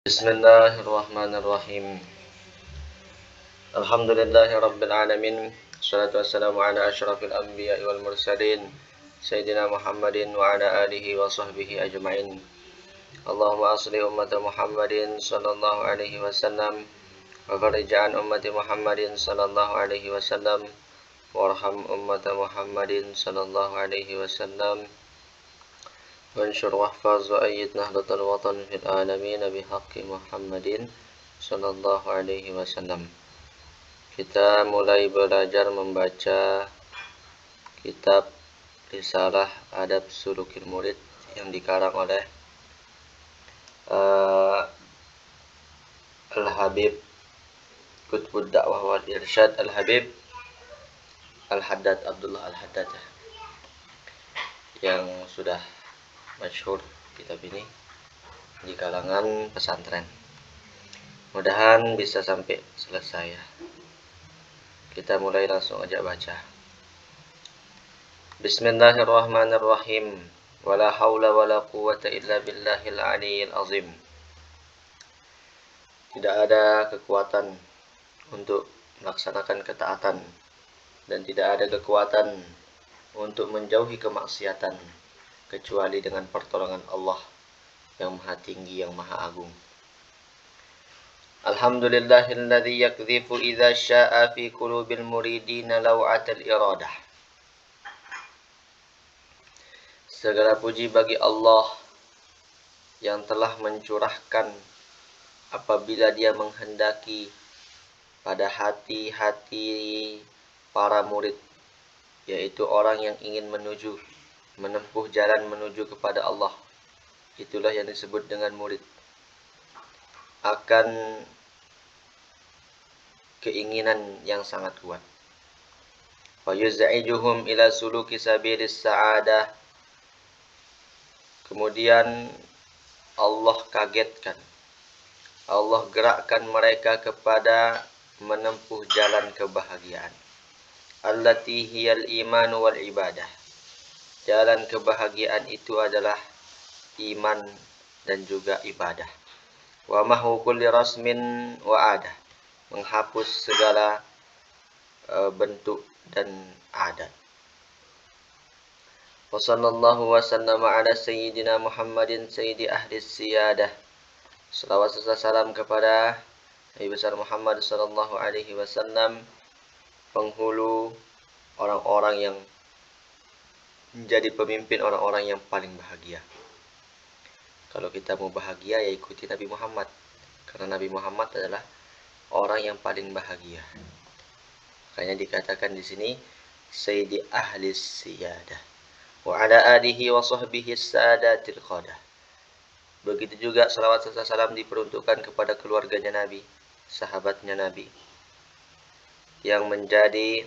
Bismillahirrahmanirrahim. Alhamdulillahirabbil alamin. Wassalatu wassalamu ala asyrafil anbiya'i wal mursalin sayyidina Muhammadin wa ala alihi wa sahbihi ajma'in. Allahumma asli ummata Muhammadin sallallahu alaihi wasallam wa farij an ummati Muhammadin sallallahu alaihi wasallam warham ummata Muhammadin sallallahu alaihi wasallam وانشر واحفظ وأيد نهضة الوطن في العالمين بحق محمد صلى الله عليه wasallam. Kita mulai belajar membaca kitab Risalah Adab Sulukil Murid yang dikarang oleh Al-Habib Qutbud Da'wah wal Irsyad Al-Habib Al-Haddad Abdullah Al-Haddad yang sudah masyhur kitab ini di kalangan pesantren. Mudahan bisa sampai selesai ya. Kita mulai langsung aja baca. Bismillahirrahmanirrahim. Wala haula wala quwwata illa billahil aliyyil azim. Tidak ada kekuatan untuk melaksanakan ketaatan dan tidak ada kekuatan untuk menjauhi kemaksiatan kecuali dengan pertolongan Allah yang maha tinggi, yang maha agung. Alhamdulillahilladzi yakdhifu idza syaa fi qulubil muridina law'atal iradah. Segala puji bagi Allah yang telah mencurahkan apabila dia menghendaki pada hati-hati para murid, yaitu orang yang ingin menempuh jalan menuju kepada Allah. Itulah yang disebut dengan murid. Akan keinginan yang sangat kuat. Wa yuz'ijuhum ila suluki sabilis sa'adah. Kemudian Allah kagetkan. Allah gerakkan mereka kepada menempuh jalan kebahagiaan. Allati hiyal imanu wal ibadah. Jalan kebahagiaan itu adalah iman dan juga ibadah. Wa mahu kulli rasmin wa adah. Menghapus segala bentuk dan adat. Wa sallallahu wa sallama ala sayyidina Muhammadin sayyidi ahli siyadah. Salawat serta salam kepada Nabi besar Muhammad sallallahu alaihi wasallam, penghulu orang-orang yang menjadi pemimpin orang-orang yang paling bahagia. Kalau kita mau bahagia ya ikuti Nabi Muhammad, karena Nabi Muhammad adalah orang yang paling bahagia. Makanya dikatakan di sini Sayyidi ahli siyadah wa ala alihi wa sahbihi sadatil qadah. Begitu juga salawat serta salam diperuntukkan kepada keluarganya Nabi, sahabatnya Nabi yang menjadi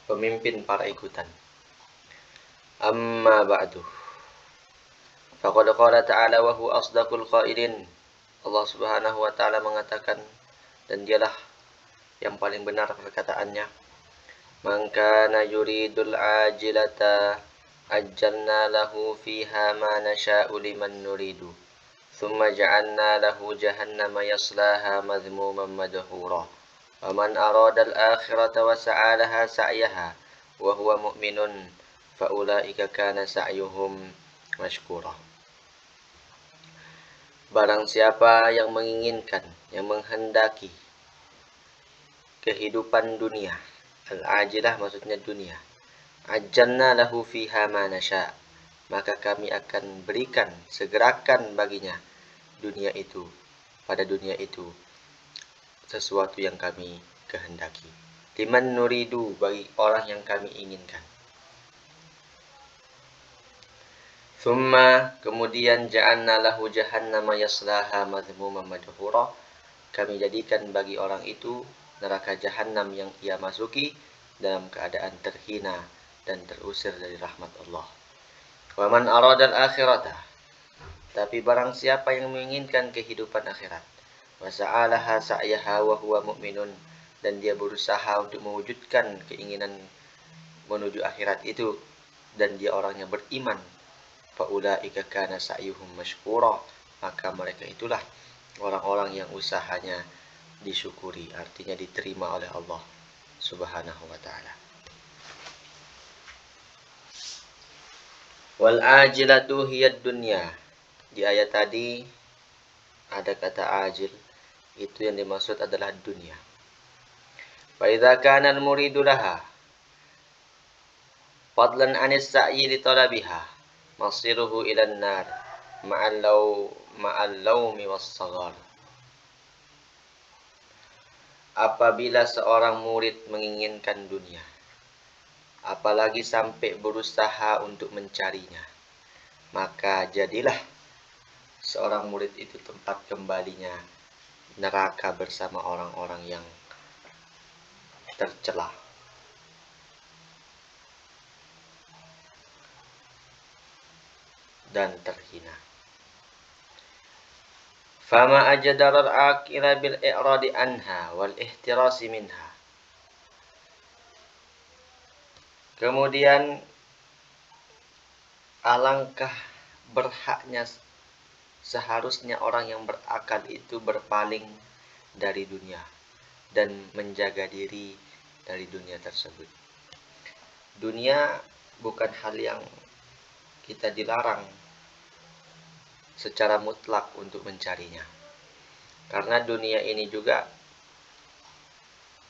pemimpin para ikutan. Amma ba'du. Faqad qala ta'ala wa huwa asdaqul qailin. Allah Subhanahu wa taala mengatakan, dan dialah yang paling benar perkataannya. Man kana yuridul ajilata ajjalna lahu fiha ma nasha'u liman nuridu. Thumma ja'alna lahu jahannama yaslaha madhmuman madhura. وَمَنْ أَرَادَ الْآخِرَةَ وَسَعَى لَهَا سَعْيَهَا وَهُوَ مُؤْمِنٌ فَأُولَئِكَ كَانَ سَعْيُهُمْ مَشْكُورًا. Barang siapa yang menginginkan, yang menghendaki kehidupan dunia, al-ajilah maksudnya dunia, ajjalna lahu fiha ma nasya', maka kami akan berikan, segerakan baginya dunia itu, pada dunia itu sesuatu yang kami kehendaki. Liman nuridu, bagi orang yang kami inginkan. Thumma, kemudian ja'alna lahu jahannama yaslaha madhmuman madhura, kami jadikan bagi orang itu neraka jahannam yang ia masuki dalam keadaan terhina dan terusir dari rahmat Allah. Wa man aradal akhirata, tapi barang siapa yang menginginkan kehidupan akhirat, wasa'alaha sa'yaha wa huwa mu'minun, dan dia berusaha untuk mewujudkan keinginan menuju akhirat itu dan dia orangnya beriman. faulaika kana sa'yuhum mashkura, maka mereka itulah orang-orang yang usahanya disyukuri, artinya diterima oleh Allah Subhanahu wa taala. Wal ajilatu hiyad dunya. Di ayat tadi ada kata ajil, itu yang dimaksud adalah dunia. Fa idza kana al-muridu laha fadlan 'anis sa'yi li talabiha masiruhu ila an-nar ma'al laumi was-saghar. Apabila seorang murid menginginkan dunia, apalagi sampai berusaha untuk mencarinya, maka jadilah seorang murid itu tempat kembalinya neraka bersama orang-orang yang tercela dan terhina. Fama ajdarar akila bil i'radi anha wal ihtirasi minha. Kemudian alangkah berhaknya seharusnya orang yang berakal itu berpaling dari dunia dan menjaga diri dari dunia tersebut. Dunia bukan hal yang kita dilarang secara mutlak untuk mencarinya. Karena dunia ini juga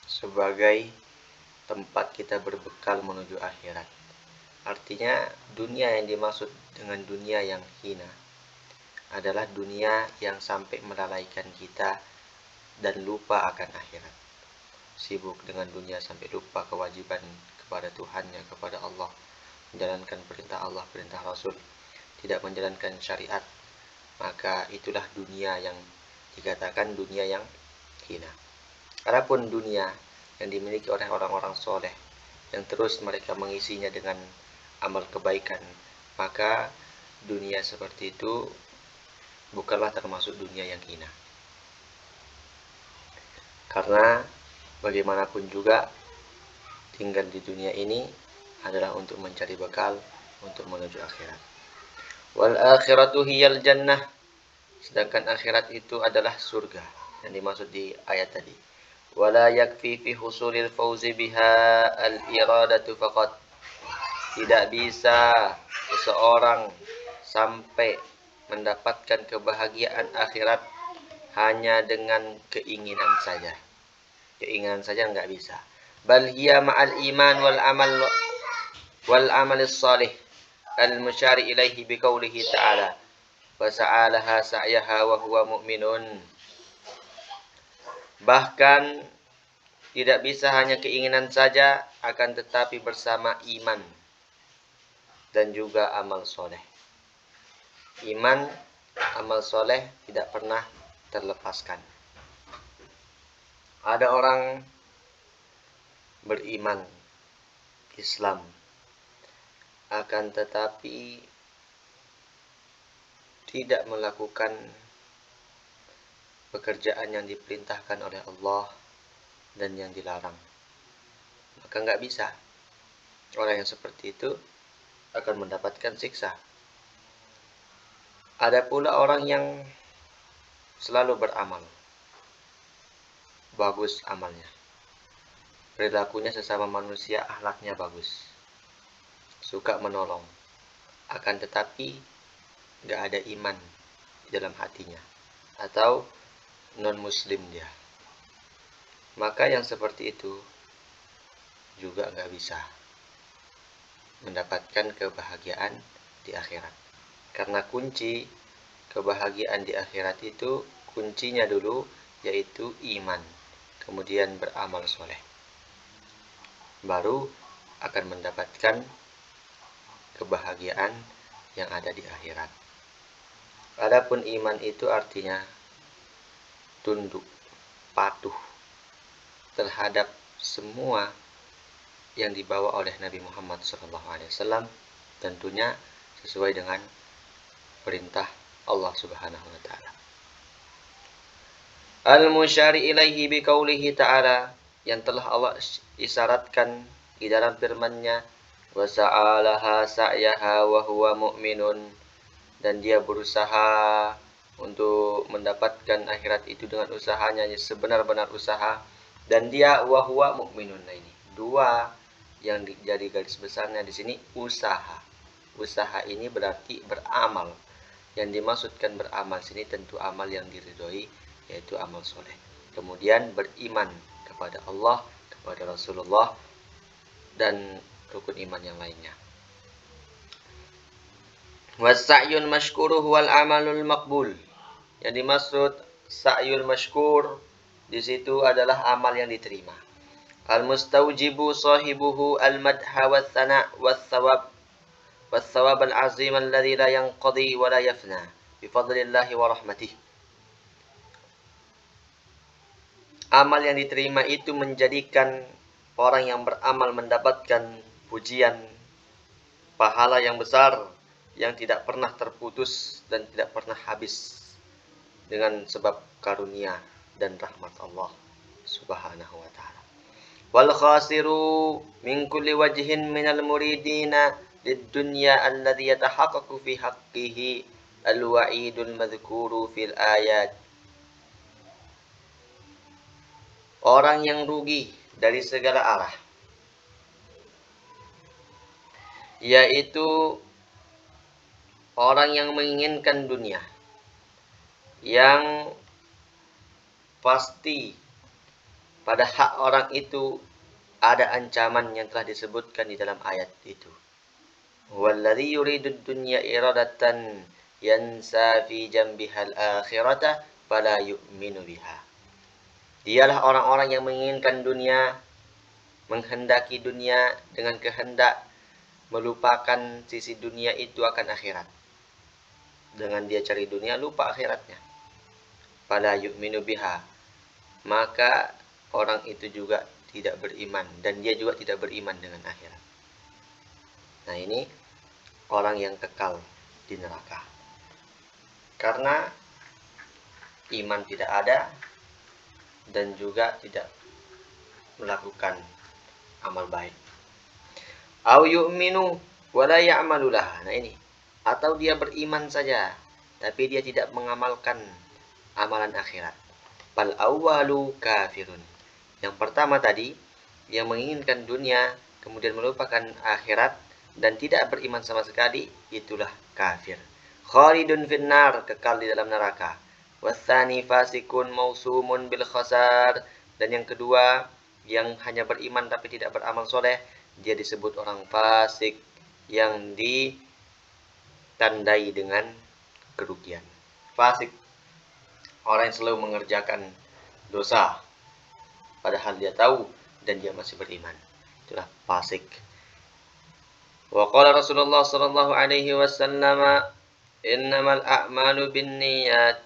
sebagai tempat kita berbekal menuju akhirat. Artinya dunia yang dimaksud dengan dunia yang hina adalah dunia yang sampai melalaikan kita dan lupa akan akhirat. Sibuk dengan dunia sampai lupa kewajiban kepada Tuhannya, kepada Allah, menjalankan perintah Allah, perintah Rasul, tidak menjalankan syariat, maka itulah dunia yang dikatakan dunia yang hina. Adapun dunia yang dimiliki oleh orang-orang soleh, yang terus mereka mengisinya dengan amal kebaikan, maka dunia seperti itu bukanlah termasuk dunia yang hina. Karena bagaimanapun juga tinggal di dunia ini adalah untuk mencari bekal untuk menuju akhirat. Wal akhiratu hiyal jannah. Sedangkan akhirat itu adalah surga yang dimaksud di ayat tadi. Wala yakfi fi husulil fauzi biha al iradatu faqat. Tidak bisa seseorang sampai mendapatkan kebahagiaan akhirat hanya dengan keinginan saja. Keinginan saja enggak bisa. Bal hiya ma'al iman wal amalis salih al-musyari ilaihi biqaulihi ta'ala fasa'alaha sa'yaha wa huwa mu'minun. Bahkan tidak bisa hanya keinginan saja, akan tetapi bersama iman dan juga amal soleh. Iman, amal soleh tidak pernah terlepaskan. Ada orang beriman Islam, akan tetapi tidak melakukan pekerjaan yang diperintahkan oleh Allah dan yang dilarang, maka nggak bisa. Orang yang seperti itu akan mendapatkan siksa. Ada pula orang yang selalu beramal, bagus amalnya, perilakunya sesama manusia, akhlaknya bagus, suka menolong, akan tetapi nggak ada iman di dalam hatinya, atau non-muslim dia, maka yang seperti itu juga nggak bisa mendapatkan kebahagiaan di akhirat. Karena kunci kebahagiaan di akhirat itu, kuncinya dulu yaitu iman, kemudian beramal soleh, baru akan mendapatkan kebahagiaan yang ada di akhirat. Adapun iman itu artinya tunduk, patuh terhadap semua yang dibawa oleh Nabi Muhammad SAW, tentunya sesuai dengan perintah Allah Subhanahu wa taala. Al-musyari ilaihi biqaulihi ta'ala, yang telah Allah isyaratkan di dalam firman-Nya, wa sa'alaha sa'yaha wa huwa mu'minun, dan dia berusaha untuk mendapatkan akhirat itu dengan usahanya sebenar-benar usaha, dan dia wa huwa mukminun. Nah, ini dua yang jadi garis besarnya di sini, usaha. Usaha ini berarti beramal. Yang dimaksudkan beramal sini tentu amal yang diridhoi, yaitu amal soleh. Kemudian beriman kepada Allah, kepada Rasulullah, dan rukun iman yang lainnya. Wasa'yul mashkuru huwal amalul maqbul. Yang dimaksud sa'yul mashkur di situ adalah amal yang diterima. Al-mustawjibu sahibuhu al-madha was-sana' was-thawab was-thawab al-'azim alladhi la yanqadi wa la yafna bi fadlillahi wa rahmatih. Amal yang diterima itu menjadikan orang yang beramal mendapatkan pujian, pahala yang besar yang tidak pernah terputus dan tidak pernah habis dengan sebab karunia dan rahmat Allah Subhanahu wa taala. Wal khasiru min kulli wajhin minal muridina lid-dunya alladhi yatahaqqaqu fi haqqihi al-wa'idul madhkuru fil ayat. Orang yang rugi dari segala arah, yaitu orang yang menginginkan dunia, yang pasti pada hak orang itu ada ancaman yang telah disebutkan di dalam ayat itu. Walladzi yuridud dunya iradatan yansa fi jambihal akhirata fala yu'minu biha. Dialah orang-orang yang menginginkan dunia, menghendaki dunia dengan kehendak melupakan sisi dunia itu akan akhirat. Dengan dia cari dunia, lupa akhiratnya. Fala yu'minu biha. Maka orang itu juga tidak beriman, dan dia juga tidak beriman dengan akhirat. Nah, ini orang yang kekal di neraka karena iman tidak ada dan juga tidak melakukan amal baik. Au yu'minu wa la ya'malu laha. Nah, ini, atau dia beriman saja tapi dia tidak mengamalkan amalan akhirat. Fal awwalu kafirun. Yang pertama tadi, yang menginginkan dunia kemudian melupakan akhirat dan tidak beriman sama sekali, itulah kafir. Khalidun finnar, kekal di dalam neraka. Wasani fasikun mausumun bil khasar. Dan yang kedua, yang hanya beriman tapi tidak beramal soleh, dia disebut orang fasik yang ditandai dengan kerugian. Fasik, orang yang selalu mengerjakan dosa padahal dia tahu dan dia masih beriman, itulah fasik. Wa qala Rasulullah sallallahu alaihi wasallam, innamal a'malu binniyat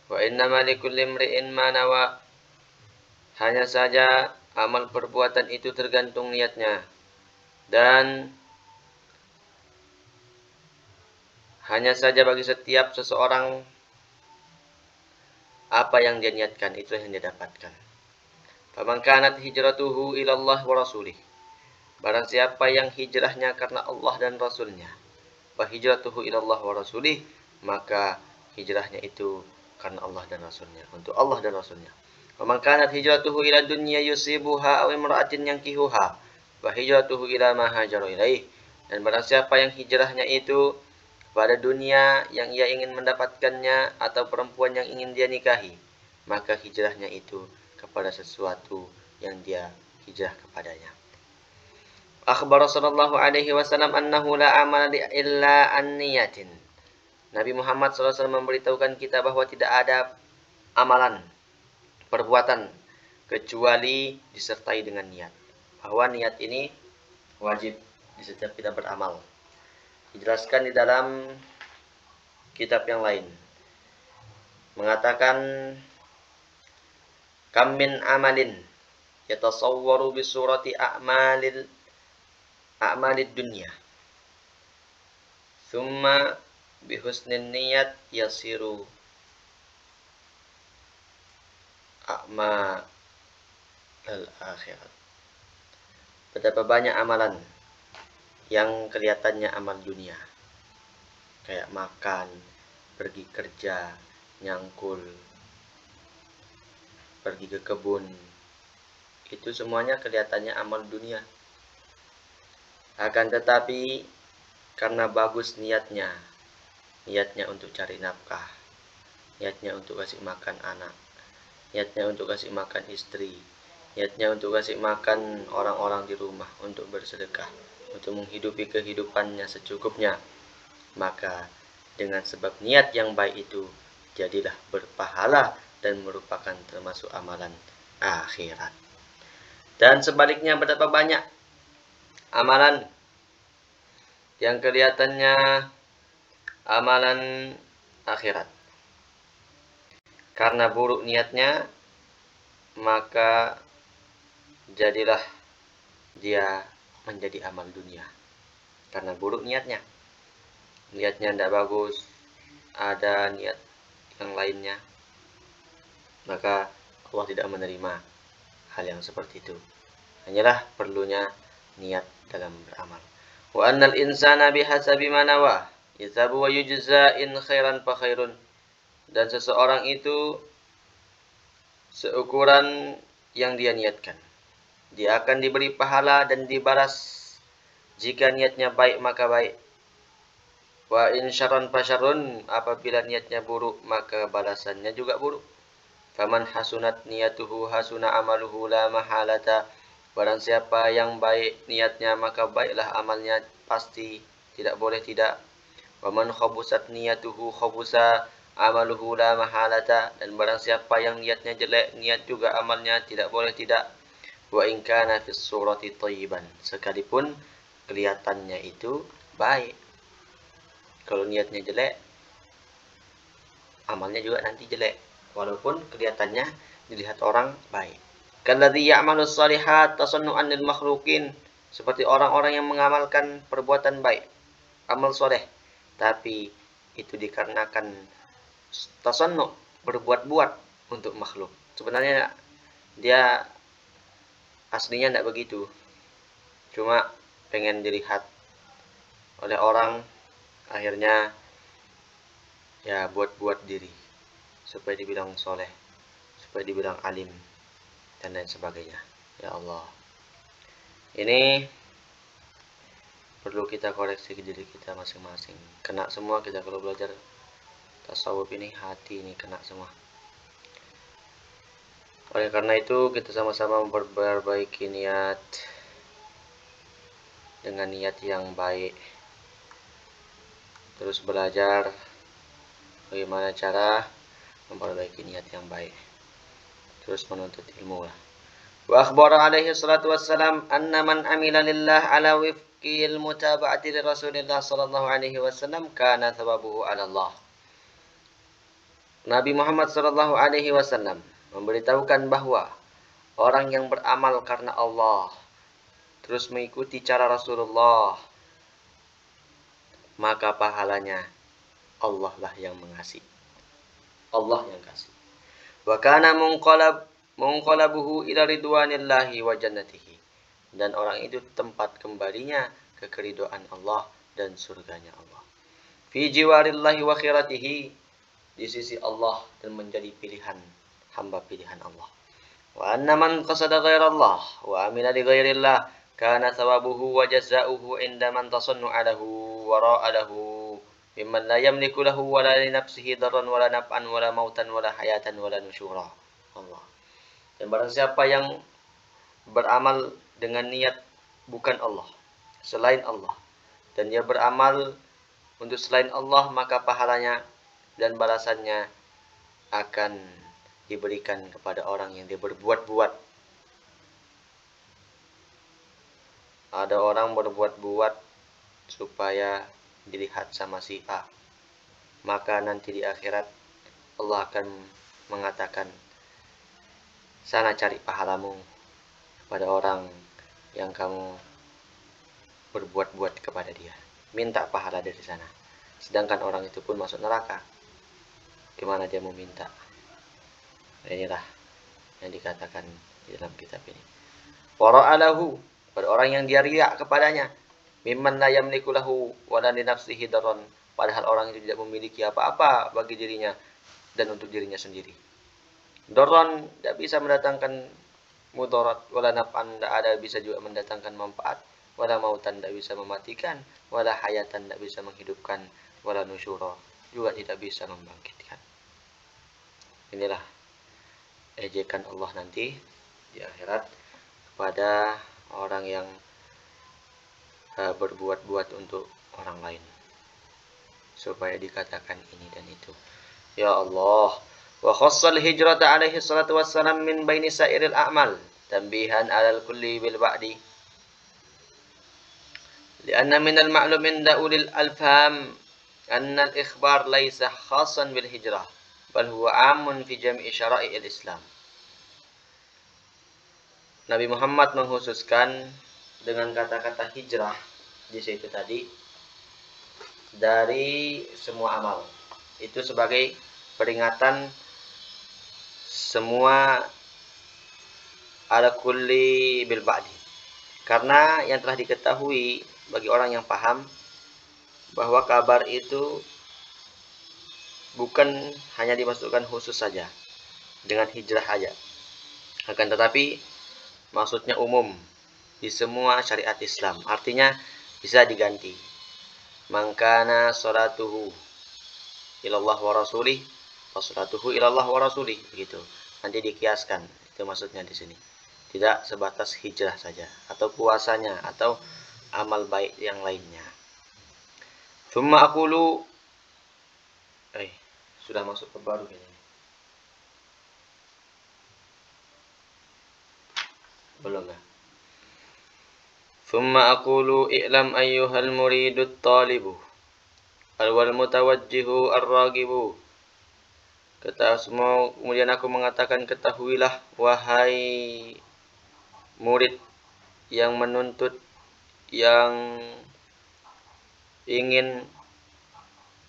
wa innamal likulli imri'in ma nawa. Hanya saja amal perbuatan itu tergantung niatnya, dan hanya saja bagi setiap seseorang apa yang dia niatkan, itu yang dia dapatkan. Faman kanat hijratuhu ilallah wa rasulih. Barang siapa yang hijrahnya karena Allah dan Rasulnya, fa hijratuhu ilallah wa rasulih, maka hijrahnya itu karena Allah dan Rasulnya, untuk Allah dan Rasulnya. Faman kanat hijratuhu ila dunya yusibuha aw imra'atin yankihuha, fa hijratuhu ila ma hajara ilaih. Dan barang siapa yang hijrahnya itu pada dunia yang ia ingin mendapatkannya atau perempuan yang ingin dia nikahi, maka hijrahnya itu kepada sesuatu yang dia hijrah kepadanya. Akhbar sallallahu alaihi wasallam annahu la amala illa an niyatin. Nabi Muhammad SAW memberitahukan kita bahwa tidak ada amalan, perbuatan, kecuali disertai dengan niat. Bahwa niat ini wajib di setiap kita beramal. Dijelaskan di dalam kitab yang lain, mengatakan kam min amalin yatasawwaru bi surati a'malid dunya thumma bi husnin niyat yasiru a'mal al-akhirat. Betapa banyak amalan yang kelihatannya amal dunia, kayak makan, pergi kerja, nyangkul, pergi ke kebun, itu semuanya kelihatannya amal dunia. Akan tetapi karena bagus niatnya untuk cari nafkah, niatnya untuk kasih makan anak, niatnya untuk kasih makan istri, niatnya untuk kasih makan orang-orang di rumah, untuk bersedekah, untuk menghidupi kehidupannya secukupnya, maka dengan sebab niat yang baik itu jadilah berpahala dan merupakan termasuk amalan akhirat. Dan sebaliknya, betapa banyak amalan yang kelihatannya amalan akhirat, karena buruk niatnya maka jadilah dia menjadi amal dunia. Karena buruk niatnya tidak bagus, ada niat yang lainnya, maka Allah tidak menerima hal yang seperti itu. Hanyalah perlunya niat dalam beramal. Wa annal insana bihasabi ma nawa yathabu wa yujza in khairan fa khairun. Dan seseorang itu seukuran yang dia niatkan. Dia akan diberi pahala dan dibalas. Jika niatnya baik maka baik. Wa in syarran fa syarrun, apabila niatnya buruk maka balasannya juga buruk. Faman hasunat niyatuhu hasuna amaluhu la mahalata. Barang siapa yang baik niatnya maka baiklah amalnya, pasti, tidak boleh tidak. Waman khabusat niyatuhu khabusa amaluhu la mahalata. Dan barang siapa yang niatnya jelek, niat juga amalnya, tidak boleh tidak. Wa in kana fis surati thayyiban, sekalipun kelihatannya itu baik. Kalau niatnya jelek, amalnya juga nanti jelek, walaupun kelihatannya dilihat orang baik. Kalladzi ya'malus shalihat tasannu'an lil makhluqin, seperti orang-orang yang mengamalkan perbuatan baik, amal soleh, tapi itu dikarenakan tasannu, berbuat-buat untuk makhluk. Sebenarnya dia aslinya tidak begitu, cuma pengen dilihat oleh orang, akhirnya ya buat-buat diri supaya dibilang soleh, supaya dibilang alim, dan lain sebagainya. Ya Allah, ini perlu kita koreksi ke diri kita masing-masing. Kena semua kita kalau belajar tasawuf ini, hati ini kena semua. Oleh karena itu kita sama-sama memperbaiki niat dengan niat yang baik. Terus belajar bagaimana cara memperbaiki niat yang baik. Terus menuntut ilmu lah. Wa akhbara alaihi salatu wassalam anna man amila lillah ala wifqil mutaba'ati li Rasulillah sallallahu alaihi wasallam kana thawabuhu ala Allah. Nabi Muhammad sallallahu alaihi wasallam memberitahukan bahwa orang yang beramal karena Allah, terus mengikuti cara Rasulullah, maka pahalanya Allah lah yang mengasih. Allah yang kasih. Wa kana munqalabuhu ila ridwanillahi wa jannatihi. Dan orang itu tempat kembalinya ke keridhaan Allah dan surganya Allah. Fi jiwarillahi wa khiratihi, di sisi Allah dan menjadi pilihan, hamba pilihan Allah. Wa anna man qasada ghairallah wa amila li ghairillah kana thawabuhu wa jazaohu inda man tasannu alahu wa ra'alahu mimman la yamliku lahu wa la li nafsihi darran wa la naf'an wa la mautan wa la hayatan wa la nusyura. Allah. Dan barang siapa yang beramal dengan niat bukan Allah, selain Allah, dan dia beramal untuk selain Allah, maka pahalanya dan balasannya akan diberikan kepada orang yang dia berbuat-buat. Ada orang berbuat-buat supaya dilihat sama si A, maka nanti di akhirat Allah akan mengatakan, sana cari pahalamu pada orang yang kamu berbuat-buat kepada dia, minta pahala dari sana. Sedangkan orang itu pun masuk neraka, gimana dia mau minta? Inilah yang dikatakan di dalam kitab ini. Wara'alahu, pada orang yang dia riak kepadanya, mimman la yamliku lahu wa la li nafsihi darran, padahal orang itu tidak memiliki apa-apa bagi dirinya dan untuk dirinya sendiri. Dorron tidak bisa mendatangkan mudarat, wala naf'an tidak ada bisa juga mendatangkan manfaat, wala mautan tidak bisa mematikan, wala hayatan tidak bisa menghidupkan, wala nusyura juga tidak bisa membangkitkan. Inilah ejekan Allah nanti di akhirat kepada orang yang berbuat-buat untuk orang lain supaya dikatakan ini dan itu. Ya Allah, wa khassal hijrata alaihi salatu wassalam min baini sairil a'mal tanbihan alal kulli bil ba'di lianna min al ma'lum inda ulil alfam anna al ikhbar laysa khassan bil hijrah bal huwa amun fi jam'i syara'i'il Islam. Nabi Muhammad mengkhususkan dengan kata-kata hijrah di situ tadi dari semua amal. Itu sebagai peringatan semua ala kulli bil ba'di. Karena yang telah diketahui bagi orang yang paham bahwa kabar itu bukan hanya dimasukkan khusus saja dengan hijrah saja. Akan tetapi maksudnya umum di semua syariat Islam. Artinya bisa diganti. Mangkana salatuhu ilallah wa rasulih wa salatuhu ilallah wa rasulih, begitu. Nanti dikiaskan, itu maksudnya di sini. Tidak sebatas hijrah saja atau puasanya atau amal baik yang lainnya. Thumma aqulu sudah masuk ke baru ini. Belum ya? Thumma aqulu i'lam ayyuhal muridut talibu wal mutawajjihu ar-ragibu. Kemudian aku mengatakan, ketahuilah wahai murid yang menuntut, yang ingin,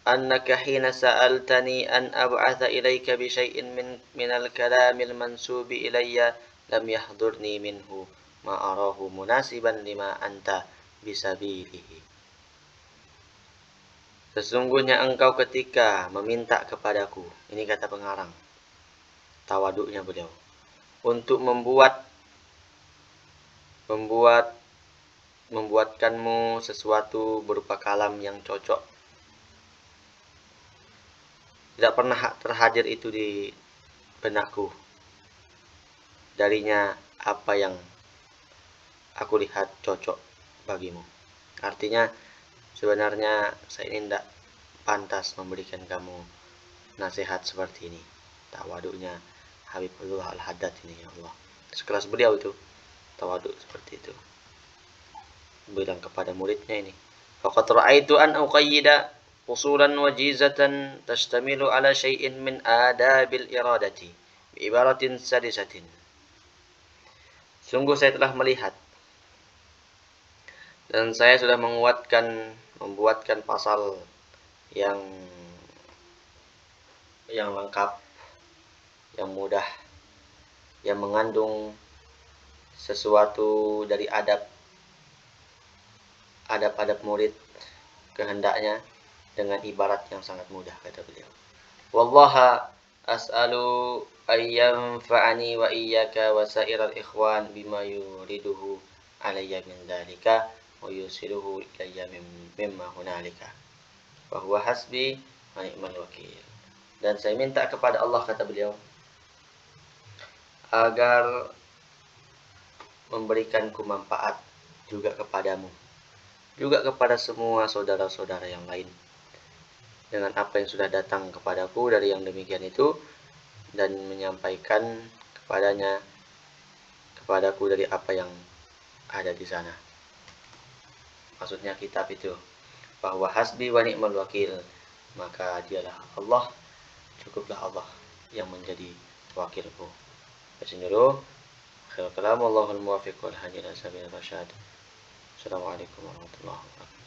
annaka hina sa'altani an ab'atha ilaika bi syai'in minal kalamil mansubi ilayya lam yahdurni minhu ma arahu munasiban lima anta bisabilihi. Sesungguhnya engkau ketika meminta kepadaku, ini kata pengarang, tawaduknya beliau, untuk membuatkanmu sesuatu berupa kalam yang cocok, tidak pernah terhadir itu di benakku darinya apa yang aku lihat cocok bagimu. Artinya sebenarnya saya ini tidak pantas memberikan kamu nasihat seperti ini. Tawaduknya Habibullah Al-Haddad ini, ya Allah. Sekelas beliau itu tawaduk seperti itu. Bilang kepada muridnya ini, faqad ra'aitu an uqayyida usulan wajizatan tashtamilu ala syai'in min adabil iradati bi ibaratin sadisatin. Sungguh saya telah melihat dan saya sudah membuatkan pasal yang lengkap, yang mudah, yang mengandung sesuatu dari adab murid kehendaknya dengan ibarat yang sangat mudah, kata beliau. Wallaha as'alu ayyanfa'ani wa iyyaka wa sa'iral ikhwan bima yuriduhu alayya min dzalika wa yusiluhu ilayya mimma hunalika wa huwa hasbi wa ni'mal wakil. Dan saya minta kepada Allah, kata beliau, agar memberikanku manfaat juga kepadamu, juga kepada semua saudara-saudara yang lain, dengan apa yang sudah datang kepadaku dari yang demikian itu, dan menyampaikan kepadaku dari apa yang ada di sana. Maksudnya kitab itu, bahwa hasbi wa ni'mal wakil, maka dialah Allah, cukuplah Allah yang menjadi wakilku. Bismillah. Akhirul kalam, Allahul muwaffiq wal hadi ila sabilir rasyad. Assalamualaikum warahmatullahi wabarakatuh.